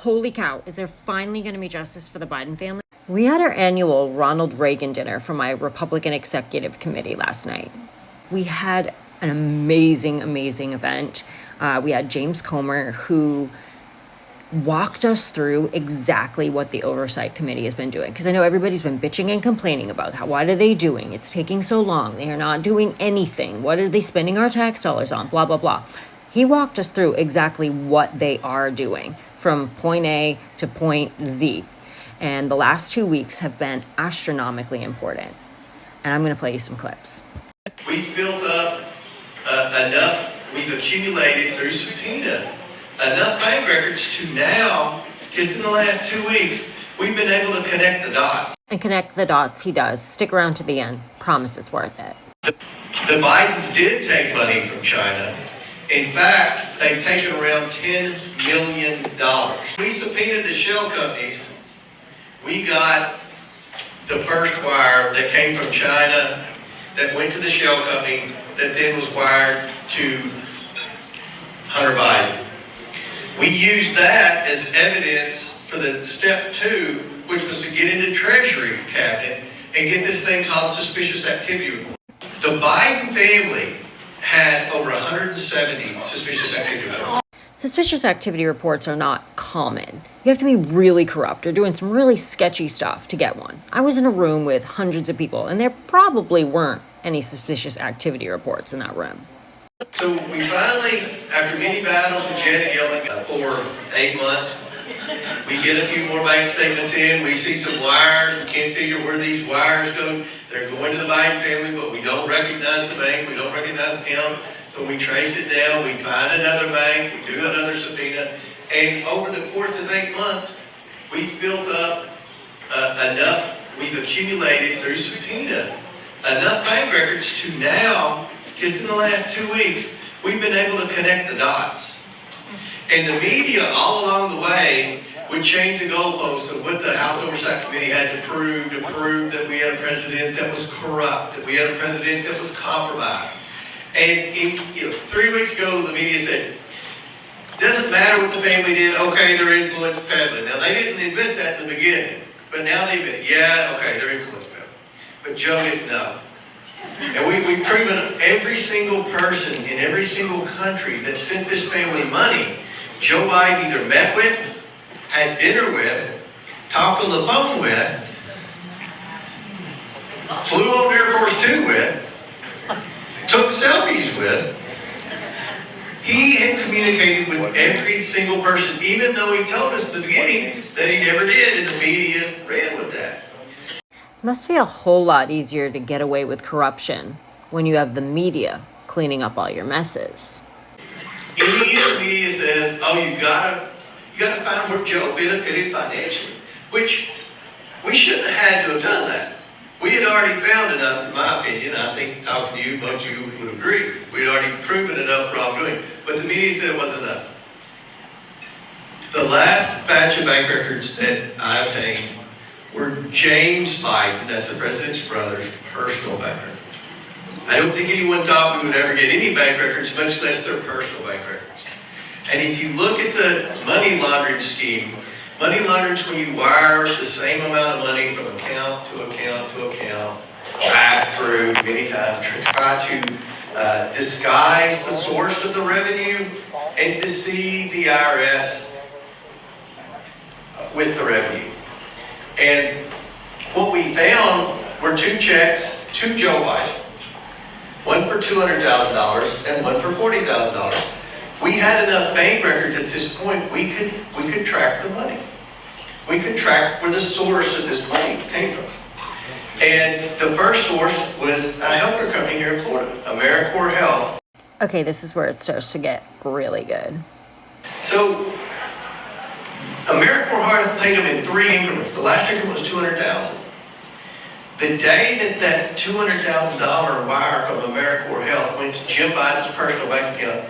holy cow, is there finally going to be justice for the Biden family? We had our annual Ronald Reagan dinner for my Republican Executive Committee last night. We had an amazing event. We had James Comer, who walked us through exactly what the Oversight Committee has been doing. Because I know everybody's been bitching and complaining about what are they doing? It's taking so long. They are not doing anything. What are they spending our tax dollars on? Blah, blah, blah. He walked us through exactly what they are doing from point A to point Z. And the last 2 weeks have been astronomically important. And I'm going to play you some clips. We've built up enough, we've accumulated through subpoena, enough bank records to now, just in the last 2 weeks, we've been able to connect the dots. And connect the dots he does. Stick around to the end. Promise it's worth it. The Bidens did take money from China. In fact, they've taken around $10 million. We subpoenaed the shell companies. We got the first wire that came from China that went to the shell company that then was wired to Hunter Biden. We used that as evidence for the step 2, which was to get into Treasury cabinet and get this thing called suspicious activity report. The Biden family had over 170 suspicious activity reports. Suspicious activity reports are not common. You have to be really corrupt or doing some really sketchy stuff to get one. I was in a room with hundreds of people, and there probably weren't any suspicious activity reports in that room. So we finally, after many battles with Janet Yellen for 8 months, we get a few more bank statements in. We see some wires. We can't figure where these wires go. They're going to the Biden family, but we don't recognize the bank. We don't recognize the account. So we trace it down. We find another bank. We do another subpoena. And over the course of 8 months, we've built up enough. We've accumulated through subpoena enough bank records to now, just in the last 2 weeks, we've been able to connect the dots. And the media all along the way would change the goalposts of what the House Oversight Committee had to prove that we had a president that was corrupt, that we had a president that was compromised. And 3 weeks ago, the media said, doesn't matter what the family did, okay, they're influence peddling. Now, they didn't admit that in the beginning, but now they admit, yeah, okay, they're influence peddling. But Joe didn't know. And we've proven every single person in every single country that sent this family money, Joe Biden either met with, had dinner with, talked on the phone with, flew on Air Force Two with, took selfies with. He had communicated with every single person, even though he told us at the beginning that he never did, and the media ran with that. It must be a whole lot easier to get away with corruption when you have the media cleaning up all your messes. The media says, oh, you gotta find where Joe benefited financially, which we shouldn't have had to have done that. We had already found enough, in my opinion. I think talking to you, most of you would agree. We had already proven enough wrongdoing, but the media said it wasn't enough. The last batch of bank records that I obtained were James Biden, that's the president's brother's personal bank records. I don't think anyone thought we would ever get any bank records, much less their personal bank records. And if you look at the money laundering scheme, money laundering is when you wire the same amount of money from account to account to account, back through many times, try to disguise the source of the revenue and deceive the IRS with the revenue. And what we found were 2 checks to Joe Biden, one for $200,000 and one for $40,000. We had enough bank records at this point, we could track the money. We could track where the source of this money came from. And the first source was a healthcare company here in Florida, AmeriCorps Health. Okay, this is where it starts to get really good. So, AmeriCorps Health paid them in 3 increments. The last increment was $200,000. The day that $200,000 wire from AmeriCorps Health went to Jim Biden's personal bank account,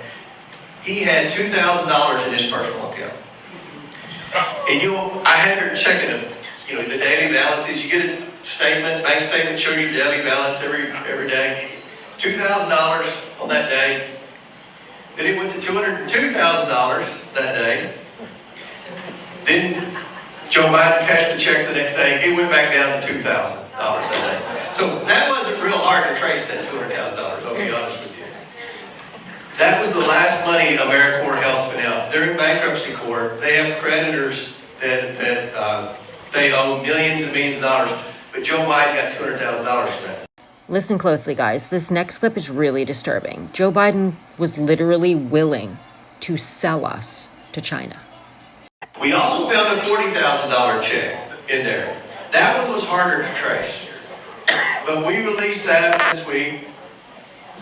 he had $2,000 in his personal account. And I had her checking them, the daily balances. You get a statement, bank statement shows your daily balance every day. $2,000 on that day. Then it went to $202,000 that day. Then Joe Biden cashed the check the next day. It went back down to $2,000 that day. So that wasn't real hard to trace that $200,000, I'll be honest with you. That was the last money AmeriCorps Health spent out. They're in bankruptcy court. They have creditors that they owe millions and millions of dollars. But Joe Biden got $200,000 for that. Listen closely, guys. This next clip is really disturbing. Joe Biden was literally willing to sell us to China. We also found a $40,000 check in there. That one was harder to trace. But we released that this week,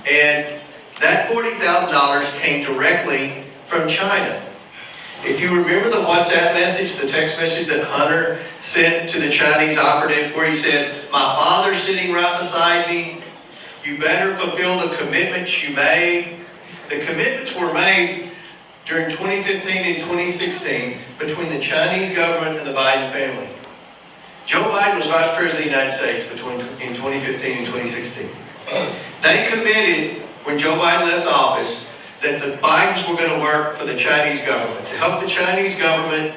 and that $40,000 came directly from China. If you remember the WhatsApp message, the text message that Hunter sent to the Chinese operative where he said, "My father's sitting right beside me. You better fulfill the commitments you made." The commitments were made during 2015 and 2016 between the Chinese government and the Biden family. Joe Biden was Vice President of the United States in 2015 and 2016. They committed, when Joe Biden left office, that the Bidens were going to work for the Chinese government, to help the Chinese government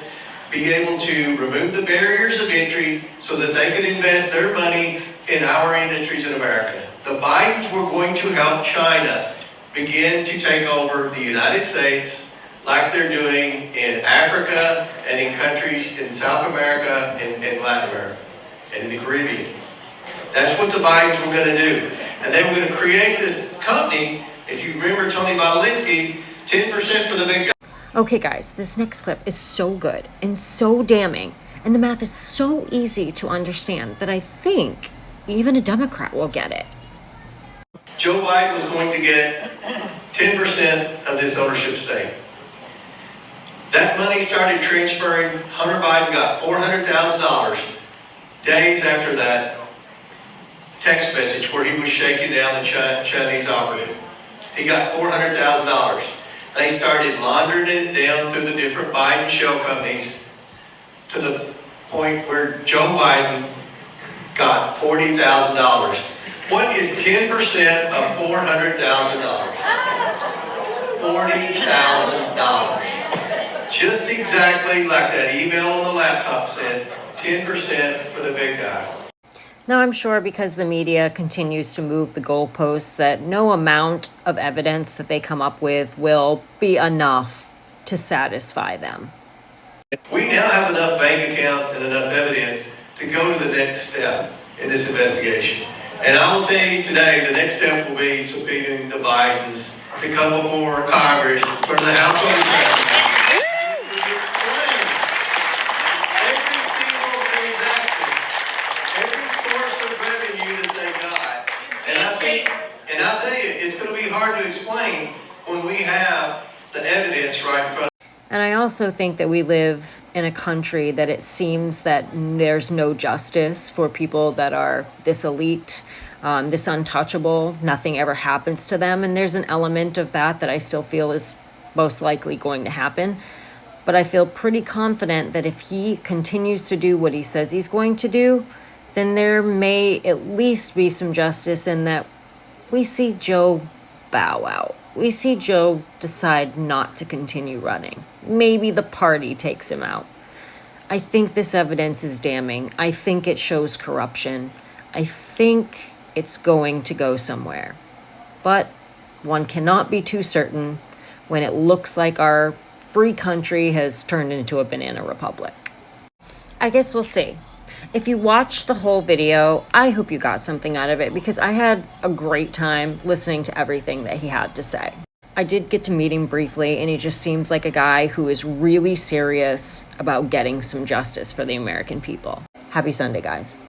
be able to remove the barriers of entry so that they could invest their money in our industries in America. The Bidens were going to help China begin to take over the United States like they're doing in Africa and in countries in South America and Latin America and in the Caribbean. That's what the Bidens were going to do. And they were going to create this company. If you remember Tony Bobulinski, 10% for the big guy. Okay, guys, this next clip is so good and so damning, and the math is so easy to understand that I think even a Democrat will get it. Joe Biden was going to get 10% of this ownership stake. That money started transferring. Hunter Biden got $400,000 days after that text message where he was shaking down the Chinese operative. He got $400,000. They started laundering it down through the different Biden shell companies to the point where Joe Biden got $40,000. What is 10% of $400,000? $40,000. Just exactly like that email on the laptop said, 10% for the big guy. Now, I'm sure because the media continues to move the goalposts that no amount of evidence that they come up with will be enough to satisfy them. We now have enough bank accounts and enough evidence to go to the next step in this investigation. And I will tell you today, the next step will be subpoenaing the Bidens to come before Congress for the House of Representatives. And I'll tell you, it's going to be hard to explain when we have the evidence right in front. And I also think that we live in a country that it seems that there's no justice for people that are this elite, this untouchable. Nothing ever happens to them. And there's an element of that I still feel is most likely going to happen. But I feel pretty confident that if he continues to do what he says he's going to do, then there may at least be some justice in that we see Joe bow out. We see Joe decide not to continue running. Maybe the party takes him out. I think this evidence is damning. I think it shows corruption. I think it's going to go somewhere. But one cannot be too certain when it looks like our free country has turned into a banana republic. I guess we'll see. If you watched the whole video, I hope you got something out of it because I had a great time listening to everything that he had to say. I did get to meet him briefly, and he just seems like a guy who is really serious about getting some justice for the American people. Happy Sunday, guys.